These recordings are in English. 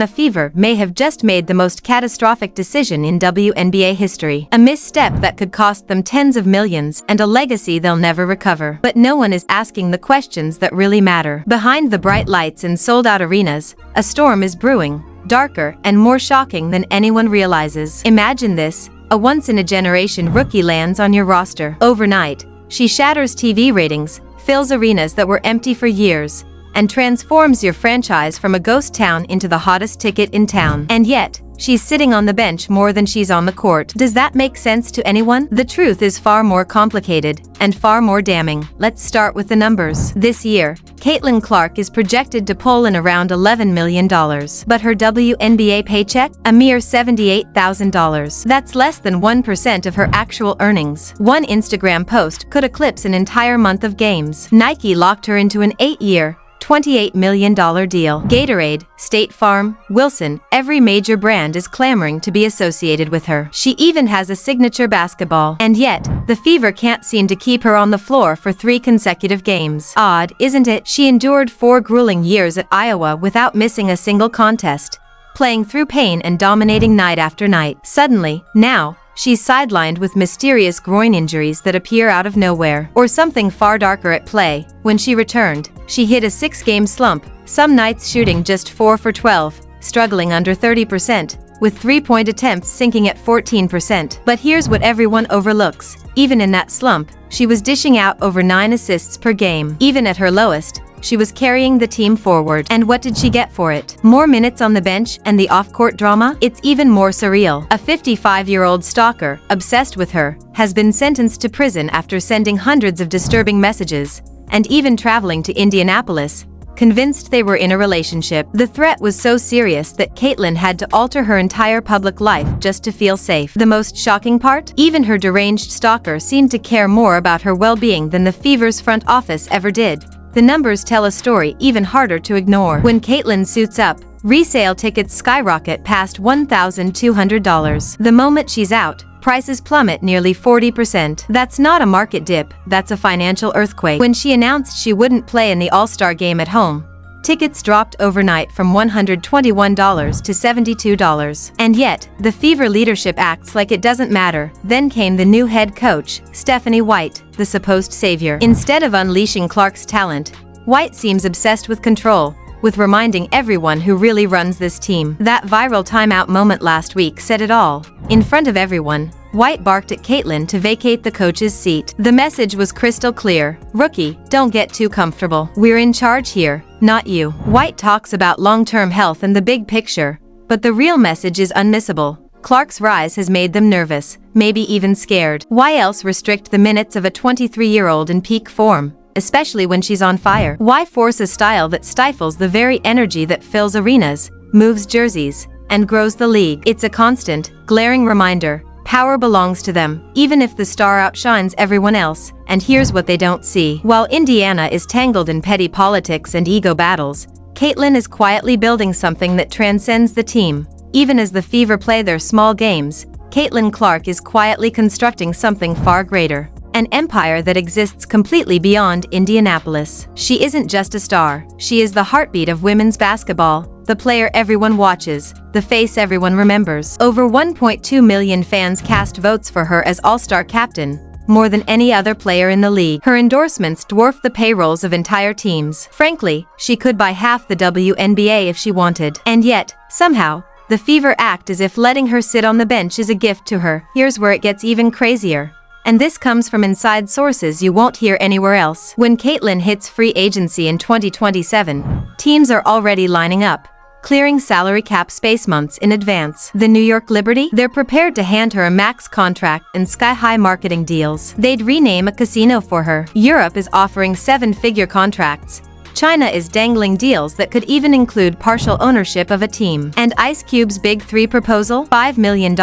Fever may have just made the most catastrophic decision in WNBA history. A misstep that could cost them tens of millions and a legacy they'll never recover. But no one is asking the questions that really matter. Behind the bright lights in sold-out arenas, a storm is brewing, darker and more shocking than anyone realizes. Imagine this: a once-in-a-generation rookie lands on your roster. Overnight, she shatters TV ratings, fills arenas that were empty for years, and transforms your franchise from a ghost town into the hottest ticket in town. And yet, she's sitting on the bench more than she's on the court. Does that make sense to anyone? The truth is far more complicated and far more damning. Let's start with the numbers. This year, Caitlin Clark is projected to pull in around $11 million. But her WNBA paycheck? A mere $78,000. That's less than 1% of her actual earnings. One Instagram post could eclipse an entire month of games. Nike locked her into an 8-year, $28 million deal. Gatorade, State Farm, Wilson, every major brand is clamoring to be associated with her. She even has a signature basketball. And yet, the Fever can't seem to keep her on the floor for 3 consecutive games. Odd, isn't it? She endured 4 grueling years at Iowa without missing a single contest, playing through pain and dominating night after night. Suddenly, now, she's sidelined with mysterious groin injuries that appear out of nowhere. Or something far darker at play. When she returned, she hit a 6-game slump, some nights shooting just 4 for 12, struggling under 30%, with 3-point attempts sinking at 14%. But here's what everyone overlooks: even in that slump, she was dishing out over 9 assists per game. Even at her lowest, she was carrying the team forward. And what did she get for it? More minutes on the bench and the off-court drama? It's even more surreal. A 55-year-old stalker, obsessed with her, has been sentenced to prison after sending hundreds of disturbing messages, and even traveling to Indianapolis, convinced they were in a relationship. The threat was so serious that Caitlin had to alter her entire public life just to feel safe. The most shocking part? Even her deranged stalker seemed to care more about her well-being than the Fever's front office ever did. The numbers tell a story even harder to ignore. When Caitlin suits up, resale tickets skyrocket past $1,200. The moment she's out, prices plummet nearly 40%. That's not a market dip, that's a financial earthquake. When she announced she wouldn't play in the All-Star game at home, tickets dropped overnight from $121 to $72. And yet, the Fever leadership acts like it doesn't matter. Then came the new head coach, Stephanie White, the supposed savior. Instead of unleashing Clark's talent, White seems obsessed with control, with reminding everyone who really runs this team. That viral timeout moment last week said it all. In front of everyone, White barked at Caitlin to vacate the coach's seat. The message was crystal clear: rookie, don't get too comfortable. We're in charge here, not you. White talks about long-term health and the big picture, but the real message is unmissable. Clark's rise has made them nervous, maybe even scared. Why else restrict the minutes of a 23-year-old in peak form, especially when she's on fire? Why force a style that stifles the very energy that fills arenas, moves jerseys, and grows the league? It's a constant, glaring reminder: power belongs to them, even if the star outshines everyone else. And here's what they don't see. While Indiana is tangled in petty politics and ego battles, Caitlin is quietly building something that transcends the team. Even as the Fever play their small games, Caitlin Clark is quietly constructing something far greater. An empire that exists completely beyond Indianapolis. She isn't just a star, she is the heartbeat of women's basketball, the player everyone watches, the face everyone remembers. Over 1.2 million fans cast votes for her as All-Star captain, more than any other player in the league. Her endorsements dwarf the payrolls of entire teams. Frankly, she could buy half the WNBA if she wanted. And yet, somehow, the Fever act as if letting her sit on the bench is a gift to her. Here's where it gets even crazier. And this comes from inside sources you won't hear anywhere else. When Caitlin hits free agency in 2027, teams are already lining up, clearing salary cap space months in advance. The New York Liberty? They're prepared to hand her a max contract and sky-high marketing deals. They'd rename a casino for her. Europe is offering 7-figure contracts. China is dangling deals that could even include partial ownership of a team. And Ice Cube's Big 3 proposal? $5 million,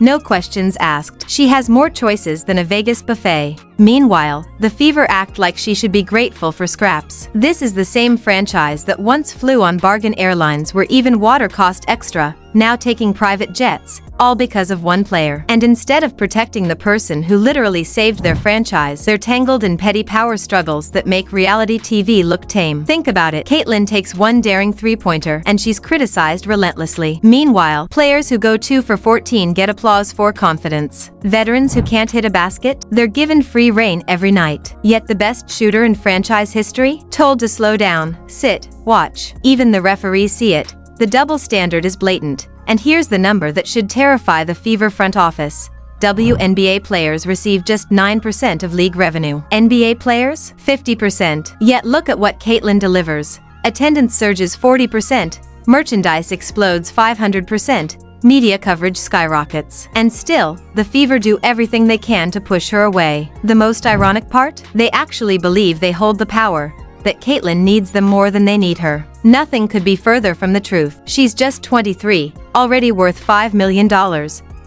no questions asked. She has more choices than a Vegas buffet. Meanwhile, the Fever act like she should be grateful for scraps. This is the same franchise that once flew on bargain airlines where even water cost extra, now taking private jets, all because of one player. And instead of protecting the person who literally saved their franchise, they're tangled in petty power struggles that make reality TV look tame. Think about it. Caitlyn takes one daring three-pointer, and she's criticized relentlessly. Meanwhile, players who go 2 for 14 get applause for confidence. Veterans who can't hit a basket, they're given free rein every night. Yet the best shooter in franchise history? Told to slow down, sit, watch. Even the referees see it. The double standard is blatant. And here's the number that should terrify the Fever front office. WNBA players receive just 9% of league revenue. NBA players? 50%. Yet look at what Caitlyn delivers. Attendance surges 40%, merchandise explodes 500%, media coverage skyrockets. And still, the Fever do everything they can to push her away. The most ironic part? They actually believe they hold the power, that Caitlyn needs them more than they need her. Nothing could be further from the truth. She's just 23, already worth $5 million.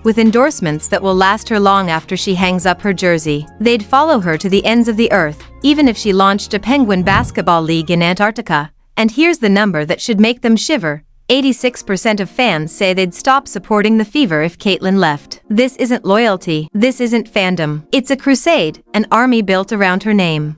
With endorsements that will last her long after she hangs up her jersey. They'd follow her to the ends of the earth, even if she launched a penguin basketball league in Antarctica. And here's the number that should make them shiver. 86% of fans say they'd stop supporting the Fever if Caitlyn left. This isn't loyalty, this isn't fandom. It's a crusade, an army built around her name.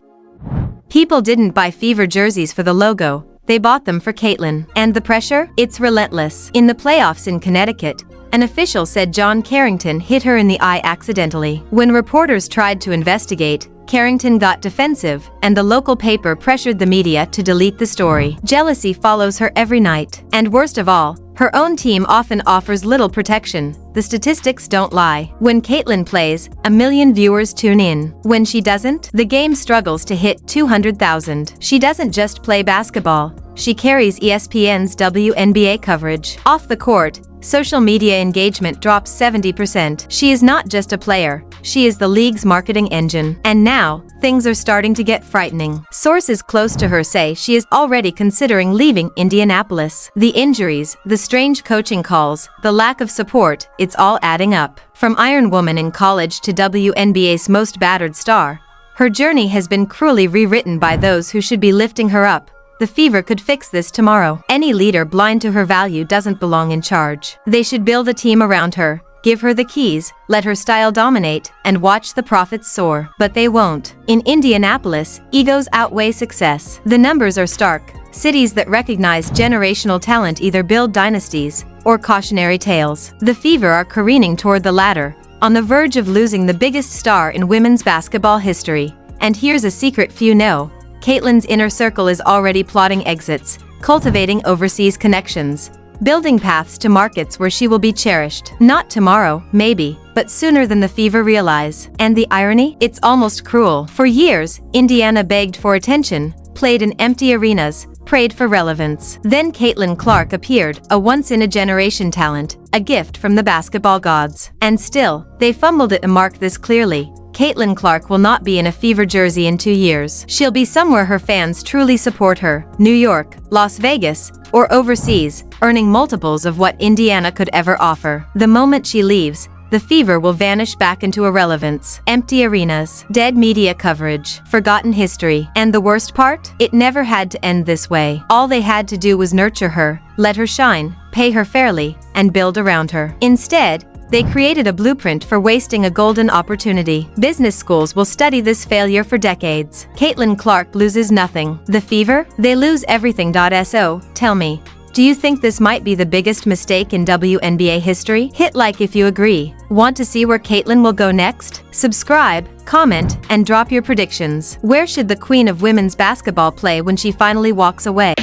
People didn't buy Fever jerseys for the logo, they bought them for Caitlyn. And the pressure? It's relentless. In the playoffs in Connecticut, an official said John Carrington hit her in the eye accidentally. When reporters tried to investigate, Carrington got defensive, and the local paper pressured the media to delete the story. Jealousy follows her every night. And worst of all, her own team often offers little protection. The statistics don't lie. When Caitlyn plays, 1 million viewers tune in. When she doesn't, the game struggles to hit 200,000. She doesn't just play basketball. She carries ESPN's WNBA coverage. Off the court, social media engagement drops 70%. She is not just a player, she is the league's marketing engine. And now, things are starting to get frightening. Sources close to her say she is already considering leaving Indianapolis. The injuries, the strange coaching calls, the lack of support, it's all adding up. From Iron Woman in college to WNBA's most battered star, her journey has been cruelly rewritten by those who should be lifting her up. The Fever could fix this tomorrow. Any leader blind to her value doesn't belong in charge. They should build a team around her, give her the keys, let her style dominate, and watch the profits soar. But they won't. In Indianapolis, egos outweigh success. The numbers are stark. Cities that recognize generational talent either build dynasties or cautionary tales. The Fever are careening toward the latter, on the verge of losing the biggest star in women's basketball history. And here's a secret few know. Caitlyn's inner circle is already plotting exits, cultivating overseas connections, building paths to markets where she will be cherished. Not tomorrow, maybe, but sooner than the Fever realize. And the irony? It's almost cruel. For years, Indiana begged for attention, played in empty arenas, prayed for relevance. Then Caitlyn Clark appeared, a once-in-a-generation talent, a gift from the basketball gods. And still, they fumbled it to mark this clearly. Caitlyn Clark will not be in a Fever jersey in 2 years. She'll be somewhere her fans truly support her. New York, Las Vegas, or overseas, earning multiples of what Indiana could ever offer. The moment she leaves, the Fever will vanish back into irrelevance. Empty arenas, dead media coverage, forgotten history. And the worst part? It never had to end this way. All they had to do was nurture her, let her shine, pay her fairly, and build around her. Instead, they created a blueprint for wasting a golden opportunity. Business schools will study this failure for decades. Caitlyn Clark loses nothing. The Fever? They lose everything. So, tell me, do you think this might be the biggest mistake in WNBA history? Hit like if you agree. Want to see where Caitlyn will go next? Subscribe, comment, and drop your predictions. Where should the Queen of Women's Basketball play when she finally walks away?